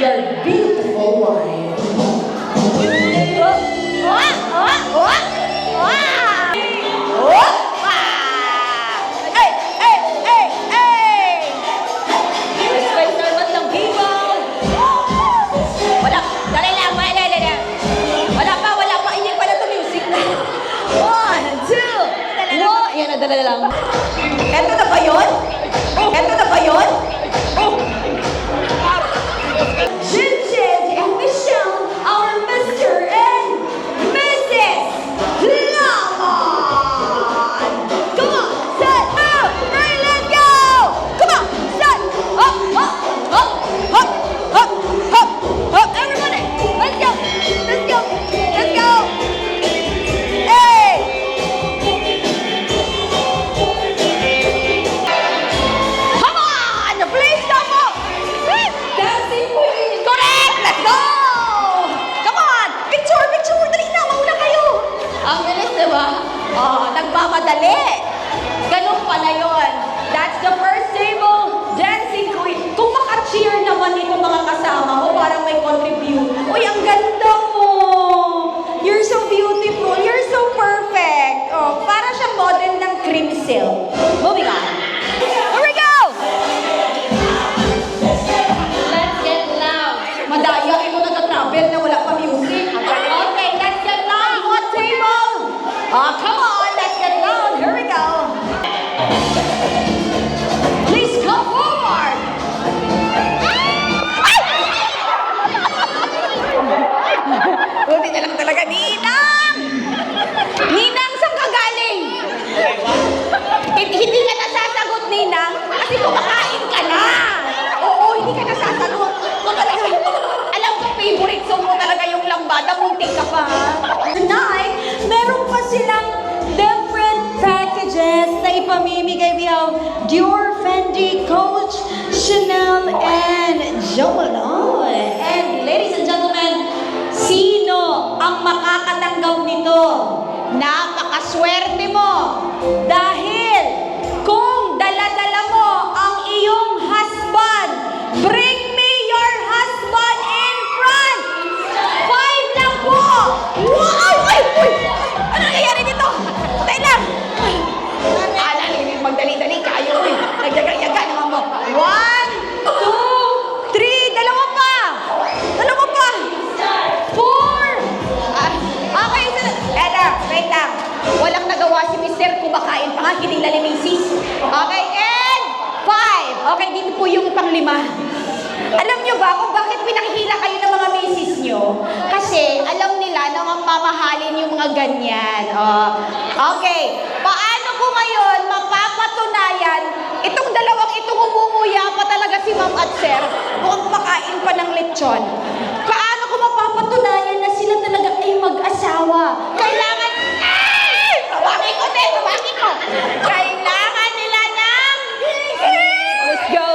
your beautiful wife. Dala lang. Eto na ba yun? Eto na ba yun? Jinjin and Michelle, our Mr. and Mrs. Lamon! Come on, set, move, ready, let's go! Come on, set, up, up, up, up, up, up, up, everybody, let's go, let's go, let's go! Nagmamadali. Ganun pala yun. That's the first table, dancing queen. Kung maka-cheer naman itong mga kasama mo, parang may contribute. Uy, ang ganda mo. You're so beautiful. You're so perfect. Oh, para siyang model ng cream silk. Moving on. Here we go! Let's get loud. Madaya, ito nag-travel na wala pa music. Okay, let's get loud. What table? Come on. Here we go. Please come forward. Buti na lang talaga, Ninang! Ninang, saan ka galing? Hindi ka nasasagot, Ninang, kasi kumakain ka na. Oo, hindi ka nasasagot. Kung talaga, alam ko, favorite song mo talaga yung lambada, muntik ka pa, ha? Tonight, meron pa silang packages na ipamimigay. We have Dior, Fendi, Coach, Chanel, and Jo Malone. And ladies and gentlemen, sino ang makakatanggap nito? Napakaswerte mo! Dahil kung dala-dala mo ang iyong husband, bring me your husband in front! 5 lang po! Wow! Ay! Uy! Ano nangyayari dito? Patay lang! Magdali-dali kayo eh. Nagyaga-yaga naman mo. 1, 2, 3. Dalawa pa. Dalawa pa. 4. Okay. Wait lang. Walang nagawa si Mr. Kumakain pa nga. Hinila ni Macy's. Okay. And 5. Okay. Dito po yung pang-5. Alam nyo ba kung bakit pinakihila kayo ng mga Macy's nyo? Kasi alam nila na mamahalin yung mga ganyan. Okay. Paano ko ngayon mapapatunayan itong dalawang itong umumuya pa talaga si Ma'am at Sir kung kumakain pa ng lechon? Paano ko mapapatunayan na sila talaga ay mag-asawa? Kailangan... Tawakin ko din! Tawakin ko! Kailangan nila ng... Let's go!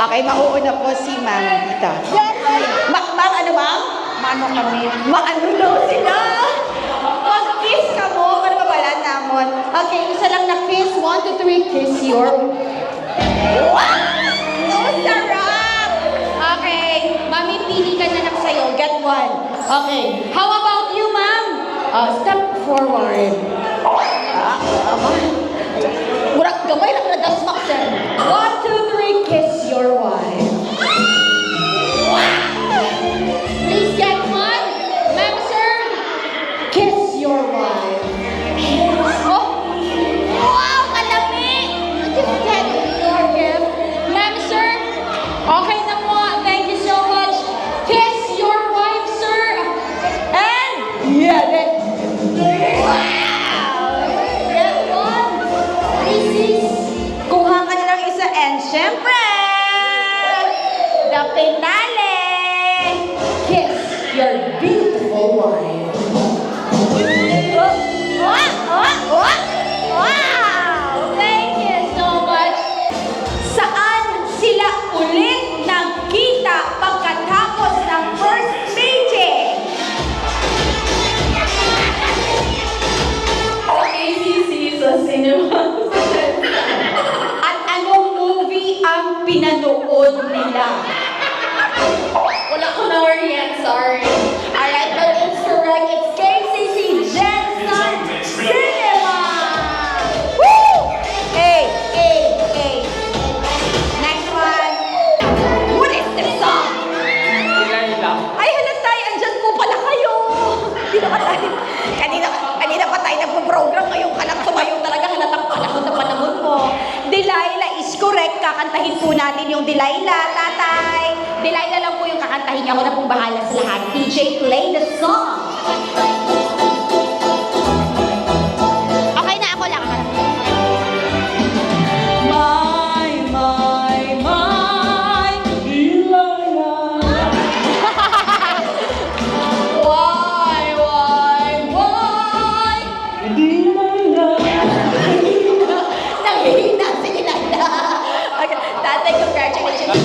Okay, mauuna po si Ma'am dito. Ma'am, ano ma'am? Mano kami? Maano daw sila? Mag-kiss ka mo? Ano ba pala namon? Okay, isa lang na kiss. 1, 2, 3, kiss your... Wow! So sarap! Okay, mami, pili ka na lang sa'yo. Get one. Okay, how about you, ma'am? Step forward. Murag gamay lang na dasmak, sir. 1, 2, 3, kiss your wife. Please get one. Ma'am, sir. Kiss your wife. Oh. Wow, kalami. Just get your gift. Ma'am, sir. Okay na mo. Thank you so much. Kiss your wife, sir. And... Yeah, that... Wow. Get one. This is... Kuha ka na lang isa and syempre... The finale! Kiss your beautiful wife. Wow! Thank you so much. Saan sila ulit nagkita pagkatapos ng first meeting? ACC sa cinema. At anong movie ang pinanood nila? Wala sorry. Alright, but it's correct. It's KCC Jensen Cinema! Woo! Hey, hey, hey. Next one. What is this song? Ay, halatay, andyan po pala kayo. Dito ka tayo. Kanina pa tayo nagpo-program, ngayon ka lang tumayo talaga, halatang panahon na panahon mo. Delilah is correct, kakantahin po natin yung Delilah, tatay. Delilah lang po yung kakantahin niya, ako na pong bahala sa lahat. DJ, play the song. Okay na, ako lang. Nangihina si Delilah. Okay, tatay, congratulations.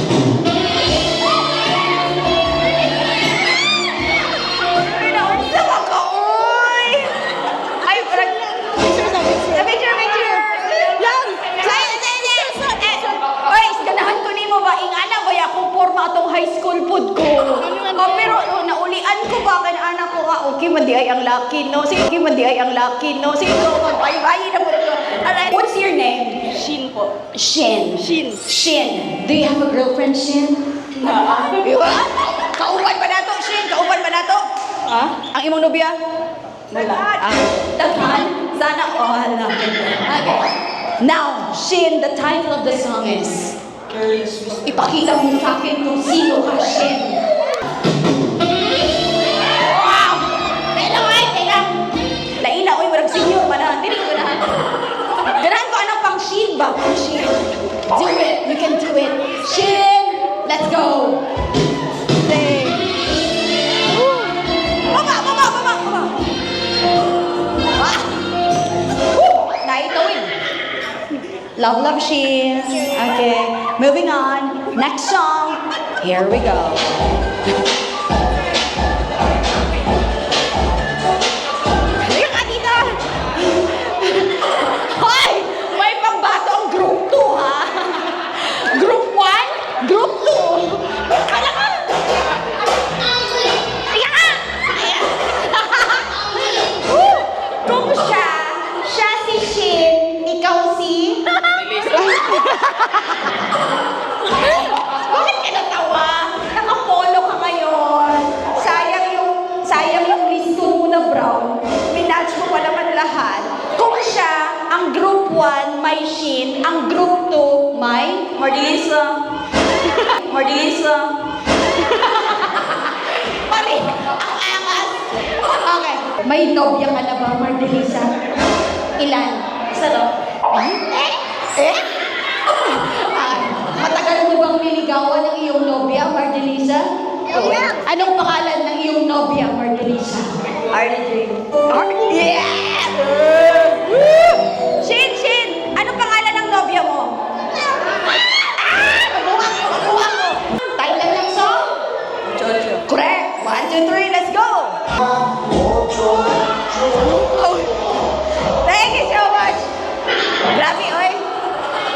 Pinaon sa makaoy. Ay, parang... Picture. Lang! Oy, ganahan ko ni mo ba? Ingana ba akong forma atong high school food ko? Pero naulian ko ba? Anak ko nga, okay, mandi ay ang lucky, no? Sige, mandi ay ang lucky, no? Sige, magbayi na mo ito. Alright, what's your name? Shin po. Shin. Shin. Do you have a girlfriend, Shin? Kauban ba na to, Shin? Kauban ba na to? Ah? Ang imong nobya? Wala. Daghan? Sana all. Okay. Now, Shin, the title of the song is... Careless Whisper. Ipakita mo sa akin kung sino ka, Shin. Wow! Tailang. Laila, oy, marag senior pa na. Dili ko na. Ganahan ko anong pang Shin ba? Pang Shin. Do it. You can do it. Shin, let's go. Say. Woo. Baba. Ah. Woo. Naitawid. Love, Shin. Okay, moving on. Next song. Here we go. Halika ka dito. Hoy! May pambato ang group 2, ha? Group 1? Group 2? Kala ka? Halika ka! Woo! Kung siya si Shin, ikaw si... Bakit ka natawa? Nakapolo ka ngayon. Sayang yung liston mo na brown. Minatch mo pa naman lahat. Kung siya, ang group 1, may Shin. Ang group 2, may Mardelisa. Pare, ang angas. Okay. May nobya ka na ba, Mardelisa? Ilan? Isa lang. Matagal mo bang niligawan ng iyong nobya, Mardelisa? Anong pangalan ng iyong nobya, Mardelisa? Arlie. Yeah! Woo! Shin! Anong pangalan ng nobya mo? Maguha ko! Title ng song? Jojo. Correct! 1, 2, 3, let's go! Thank you so much! Grabe, oy!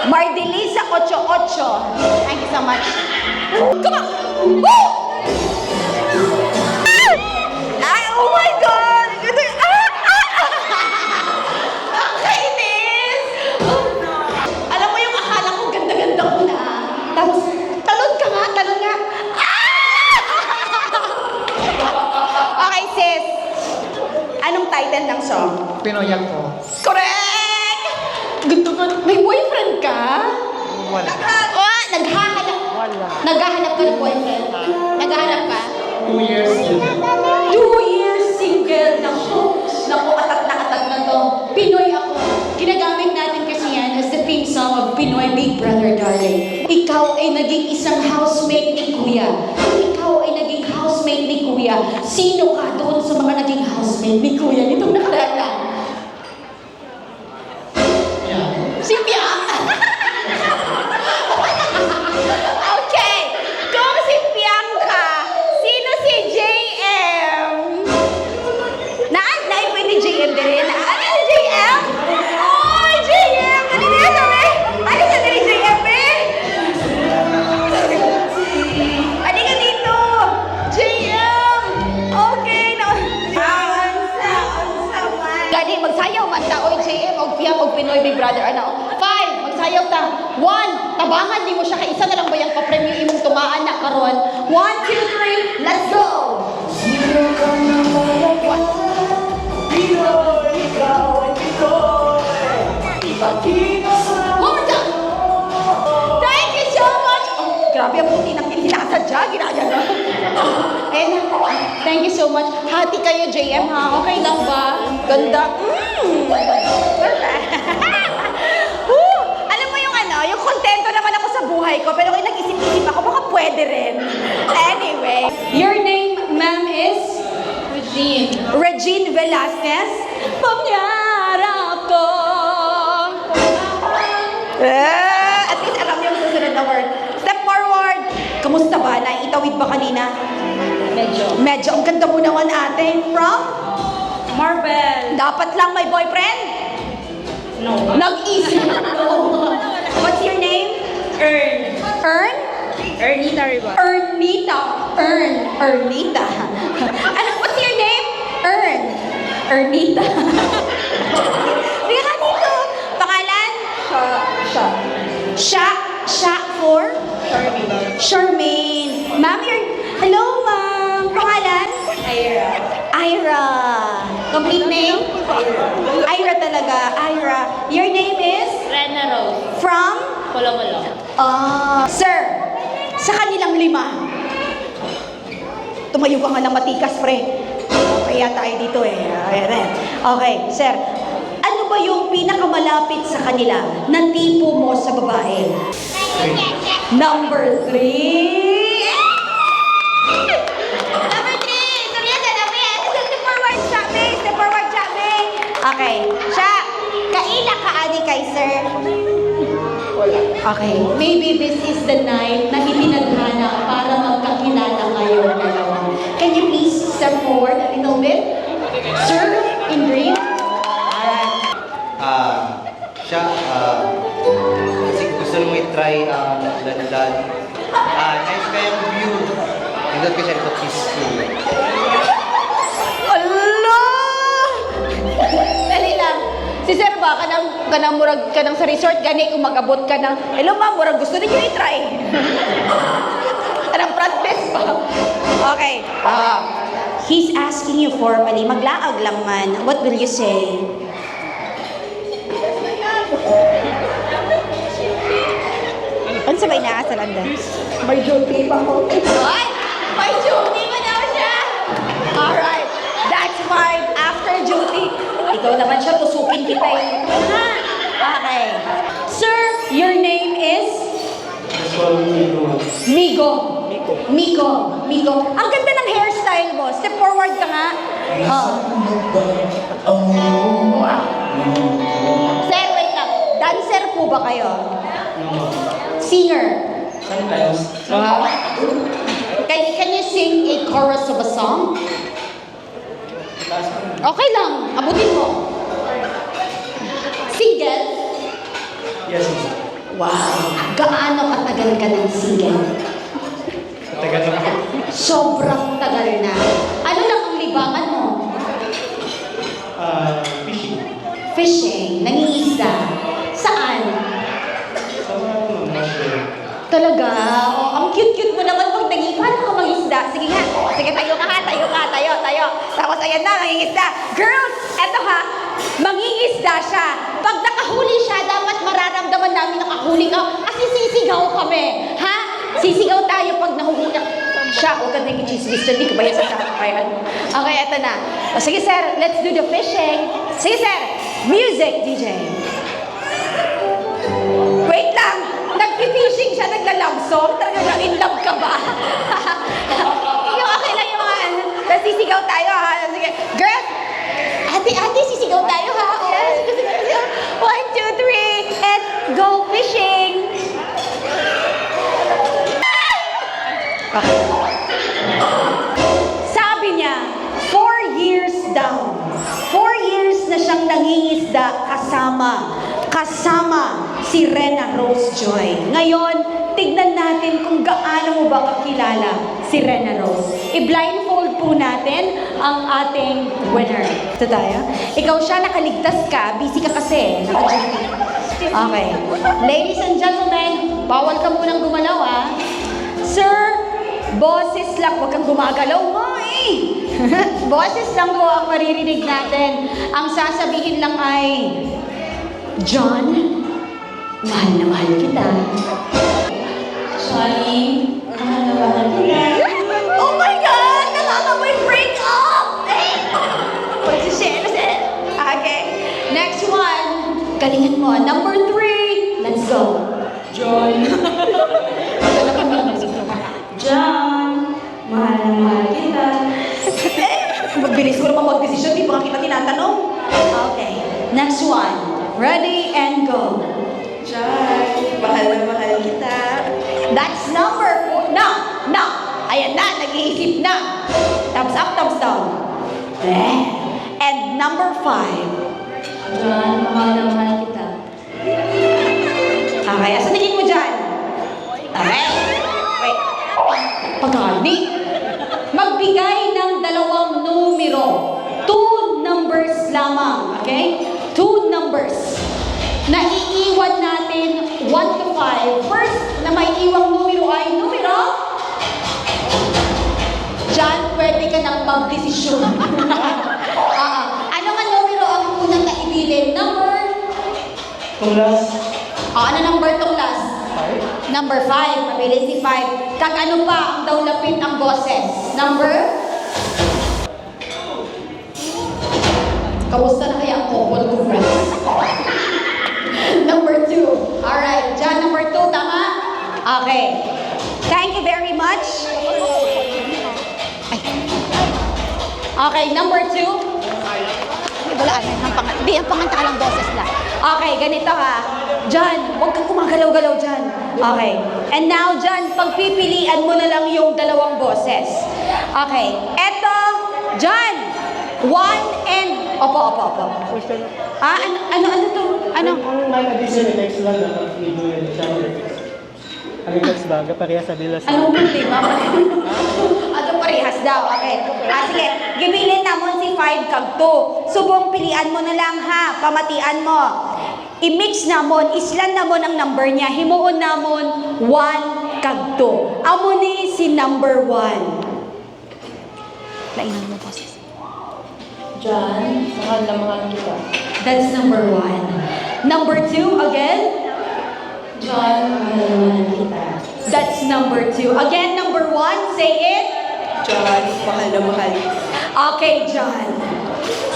Mardelisa 88. Thank you so much. Come on! Woo! Ay, oh my God! Ang kainis! Alam mo yung akala ko ganda-ganda ko na. Tapos, talon nga. Okay, sis. Anong title ng song? Pinoyak ko. Correct! Ganda. May boyfriend ka? Wala. Naghahanap. Wala. Naghahanap ka ng boyfriend? Naghahanap ka? 2 years yun. 2 years single. Naku, atat na to. Pinoy ako. Ginagamit natin kasi yan as the theme song of Pinoy Big Brother, darling. Ikaw ay naging isang housemate ni Kuya. Ikaw ay naging housemate ni Kuya. Sino ka doon sa mga naging housemate ni Kuya? Nitong nakaraan lang. Si Pia! Okay! Kung si Bianca, sino si JM? Naan pwede JM din? Ano si JM? Oh, JM! Ano niya sabi? Ano sa dili JM eh? Ano ka dito? JM! Pinoy Big Brother, ano? 5, magsayaw ta. 1, tabangan, di mo siya kaisa na lang ba yung papremyo imong tumaan na karon? 1, 2, 3, let's go! One more time! Thank you so much! Oh, grabe ang puti ng kinilasadya, ginagano. And, thank you so much. Hati kayo, JM, ha? Okay lang ba? Ganda. Perfect. Woo! Alam mo yung ano, yung kontento naman ako sa buhay ko, pero kung nag-isip-isip ako, baka pwede rin. Anyway. Your name, ma'am, is? Regine. Regine Velasquez. Pangyarap ko. At least alam yung susunod na word. Step forward. Kamusta ba? Naitawid ba kanina? Medyo. Medyo. Ang ganda mo naman ate. From? Marvel. Dapat lang may boyfriend? No. Nag-isip. What's your name? Earn. Ern? Ernita Riba. Ernita. Ernita. Ano? What's your name? Ernita. Hindi ka dito. Pangalan? Sha for? Charmaine. Ma'am, hello ma'am. Pangalan? Ira. Complete name? Ira talaga. Ira. Your name is? Rena Rose. From? Kolo-kolo. Sir, sa kanilang 5. Tumayo ka nga ng matikas, pre. Kaya tayo dito eh. Ayan. Okay, sir. Ano ba yung pinakamalapit sa kanila na tipo mo sa babae? Number 3. Number 3. Seryoso, David. Step forward, Chakme. Step forward, Chakme. Okay. Siya, kaila ka, Adi, kay sir. Okay. Maybe this is the night na itinadhana para magkakilala kayong dalawa. Can you please step forward a little bit? Sir, in green. Alright. Siya, kasi gusto mo i-try ang landan. Nice kayang view. Hindi ko siya ito peaceful. Allah! Dali lang. Si Sir ba, kanang murag ka ng sa resort, gani kung mag-abot ka ng, hello ma'am, murag gusto ninyo i-try. Anong front desk pa? Okay. He's asking you formally, maglaag lang man. What will you say? Ano sabay na sa landan? May duty pa ko. What? May duty pa daw siya? Alright. That's fine. After duty. Ikaw naman siya, tusukin kita eh. Okay. Sir, your name is? Migo. Migo. Ang ganda ng hairstyle mo. Step forward ka nga. Sir, wait lang. Dancer po ba kayo? Singer? Sometimes. Can you sing a chorus of a song? Okay lang. Abutin mo. Single? Yes. Wow. Gaano katagal ka ng single? Tagal na ako. Sobrang tagal na. Ano lang ang libangan mo? Fishing. Fishing. Nangingisda. Saan? Mushroom. Talaga? Oh, ang cute-cute mo naman pag paano ka mangisda? Sige nga. Sige, tayo ka ha. Tayo. Tapos ayan na, mangingisda. Girls, eto ha. Mangingisda siya. Pag nakahuli siya, dapat mararamdaman namin nakahuli ka. Kasi sisigaw kami. Ha? Sisigaw tayo pag nahuli siya. Huwag ka naging chismis dyan. Di ko ba yan sasakayan? Okay, eto na. O, sige, sir. Let's do the fishing. Sige, sir. Music, DJ. Wait lang! Nag-fishing siya, nagla-love song? Talaga in love ka ba? Yung okay lang yung mga ano. Tapos sisigaw tayo ha. Sige. Girl! Ate, sisigaw tayo ha. Yes, sisigaw. 1, 2, 3, and go fishing! Okay. Sabi niya, 4 years daw. 4 years na siyang nangingisda kasama si Rena Rose Joy. Ngayon, tignan natin kung gaano mo ba kakilala si Rena Rose. I-blindfold po natin ang ating winner. Ito tayo. Ikaw siya, nakaligtas ka. Busy ka kasi. Naka-duty. Okay. Ladies and gentlemen, bawal ka munang gumalaw, ah. Sir, boses lang. Huwag kang gumagalaw mo, eh. Boses lang po ang maririnig natin. Ang sasabihin lang ay, John, mahal na mahal kita. Johnny, mahal na mahal kita. Oh my God! Nakakamoy break up! Pag-share. Okay. Next one. Galingan mo. Number 3. Let's go. John. John, mahal na mahal kita. Mabilis ko naman mag-desisyon. Di pa nga kita tinatanong. Okay. Next one. Ready and go. John, mahal na mahal kita. That's number 4. No. Ayan na. Nag-iisip na. Thumbs up, thumbs down. And number 5. John, mahal na mahal kita. Okay, asan tingin mo dyan? Okay. Wait. Pagkali. Magbigay ng 2 numero. 2 numbers lamang. Okay? 2 numbers. Naiiwan natin 1 to 5. First na may iwang numero ay numero. Diyan, pwede ka nang magdesisyon. Ano nga numero ang unang naibilin? Number? Tulas. Ano number tong last? 5. Number 5. Mabilis si 5. Kag ano pa ang daw lapit ang boses? Number? Kamusta na kaya ang couple ko, friends? Number 2. Alright. Diyan, number 2. Tama? Okay. Thank you very much. Okay, number 2. Wala na, ang pangantalang boses lang. Okay, ganito ha. Jan, huwag kang kumagalaw-galaw dyan. Okay. And now, Jan, pagpipilian mo na lang yung 2 boses. Okay. Eto, Jan. 1 and... Opo. Ano to? Ano? Ang may addition ni text lang na video yun siya. Ang text baga, pareha sa bilas. Anong problema? Ano parehas daw? Okay. Sige. Gibilin namon si 5 kag 2. Subong pilian mo na lang ha. Pamatian mo. I-mix namon, islan namon ang number niya. Himuon namon 1 kag 2. Amo ni si number 1. Lainan mo boses. John, mahal na mahal kita. That's number 1. Number 2 again. John, mahal na mahal kita. That's number 2. Again, number 1. Say it. John, mahal na mahal kita. Okay, John.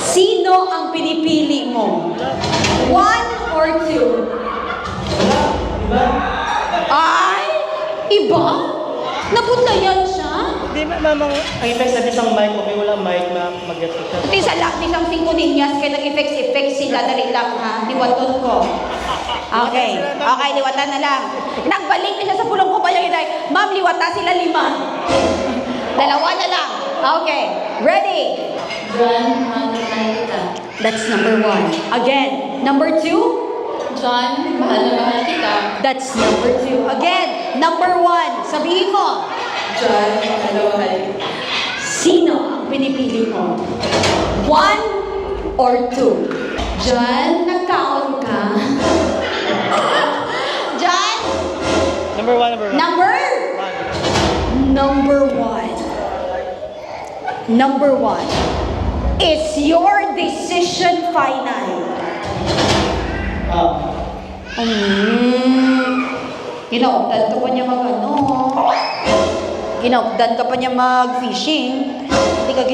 Sino ang pinipili mo? 1 or 2? Ay! Iba? Nabutlayan siya? Hindi, mamang, ang effects sa isang mic, okay, walang mic na mag-get ko siya. Ito yung sa lahat ng 5 ninyas, kaya nag-effects sila na rin lang ha. Liwaton ko. Okay. Okay, liwatan na lang. Nagbalik na siya sa pulong ko pa yung inay. Ma'am, liwata sila 5. 2 na lang. Okay. Ready? John, mahal na mahal kita. That's number 1. Again. Number 2? John, mahal na mahal kita. That's number 2. Again. Number 1. Sabihin mo. John, mahal na mahal kita. Sino ang pinipili mo? 1 or 2? John, nag-count ka? John? Number 1. Number 1. Number 1. Is your decision final? Kinaupdan ka pa niya mag-ano. Kinaupdan ka pa niya mag-fishing. Hindi ka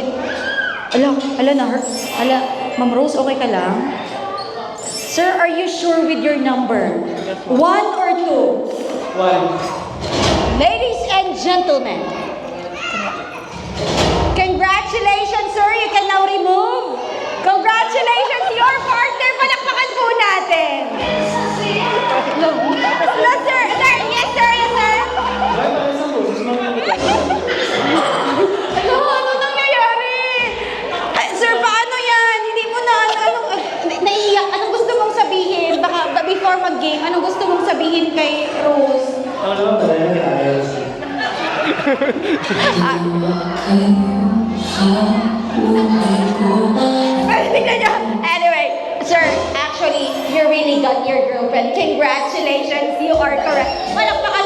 Ala, Ma'am Rose, okay ka lang? Sir, are you sure with your number? 1 or 2? 1. Ladies and gentlemen, congratulations, sir. You can now remove. Congratulations, your partner. Palakpakan po natin. Hello, sir. Sir, yes, sir. Yes, sir. Ano nangyayari? Sir, paano yan? Hindi mo na, naiiyak. Anong gusto mong sabihin? Baka before mag-game, anong gusto mong sabihin kay Rose? Ako naman pala yung ayos. Tingnan niyo. Anyway, sir, actually, you really got your girlfriend. Congratulations, you are correct. Palakpakan